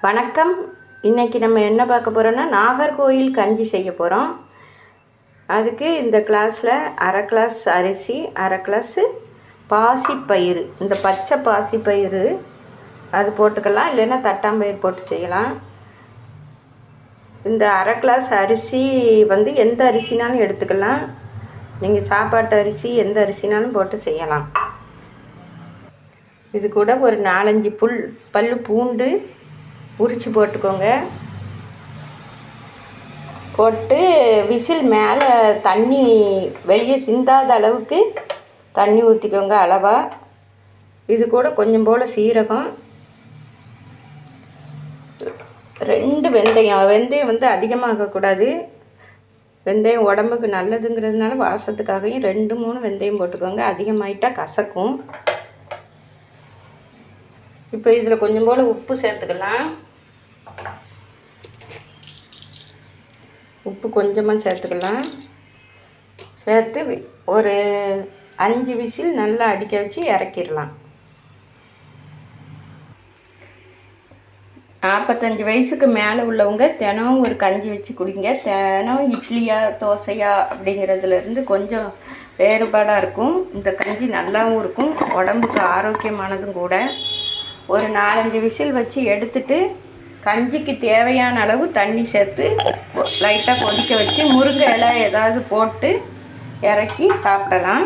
வணக்கம். இன்றைக்கி நம்ம என்ன பார்க்க போகிறோன்னா நாகர்கோயில் கஞ்சி செய்ய போகிறோம். அதுக்கு இந்த கிளாஸில் அரை கிளாஸ் அரிசி, அரை கிளாஸு பாசிப்பயிறு, இந்த பச்சை பாசிப்பயிறு அது போட்டுக்கலாம், இல்லைன்னா தட்டாம்பயிறு போட்டு செய்யலாம். இந்த அரை கிளாஸ் அரிசி எந்த அரிசினாலும் எடுத்துக்கலாம். நீங்கள் சாப்பாட்டு அரிசி எந்த அரிசினாலும் போட்டு செய்யலாம். இது கூட ஒரு 4-5 பல் பூண்டு உரித்து போட்டுக்கோங்க. போட்டு விசில் மேலே தண்ணி வெளியே சிந்தாத அளவுக்கு தண்ணி ஊற்றிக்கோங்க அளவாக. இது கூட கொஞ்சம் போல் சீரகம், 2 வெந்தயம் அதிகமாகக்கூடாது. வெந்தயம் உடம்புக்கு நல்லதுங்கிறதுனால வாசத்துக்காகவும் 2-3 வெந்தயம் போட்டுக்கோங்க. அதிகமாகிட்டால் கசக்கும். இப்போ இதில் கொஞ்சம் போல் உப்பு சேர்த்துக்கலாம். உப்பு கொஞ்சமாக சேர்த்துக்கலாம். சேர்த்து ஒரு 5 விசில் நல்லா அடிக்க வச்சு இறக்கிடலாம். 45 வயசுக்கு மேலே உள்ளவங்க தினம் ஒரு கஞ்சி வச்சு குடிங்க. தினம் இட்லியா தோசையா அப்படிங்கிறதுலேருந்து கொஞ்சம் வேறுபாடாக இருக்கும். இந்த கஞ்சி நல்லாவும் இருக்கும், உடம்புக்கு ஆரோக்கியமானதும் கூட. ஒரு 4-5 விசில் வச்சு எடுத்துட்டு கஞ்சிக்கு தேவையான அளவு தண்ணி சேர்த்து லைட்டாக கொதிக்க வச்சு முருங்கை இலை ஏதாவது போட்டு இறக்கி சாப்பிடலாம்.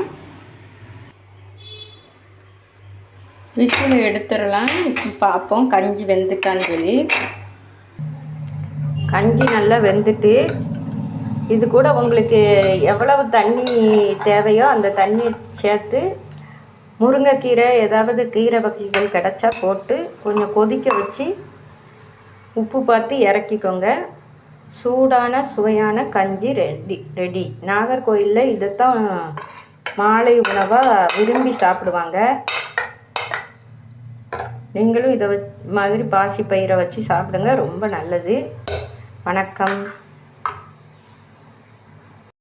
விசில் எடுத்துடலாம். இப்போ பார்ப்போம் கஞ்சி வெந்துட்டான்னு சொல்லி. கஞ்சி நல்லா வெந்துட்டு இது கூட உங்களுக்கு எவ்வளவு தண்ணி தேவையோ அந்த தண்ணியை சேர்த்து முருங்கைக்கீரை ஏதாவது கீரை வகைகள் கிடச்சா போட்டு கொஞ்சம் கொதிக்க வச்சு உப்பு பார்த்து இறக்கிக்கோங்க. சூடான சுவையான கஞ்சி ரெடி. நாகர்கோயிலில் இதைத்தான் மாலை உணவாக விரும்பி சாப்பிடுவாங்க. நீங்களும் இதை மாதிரி பாசிப்பயிரை வச்சு சாப்பிடுங்க, ரொம்ப நல்லது. வணக்கம்.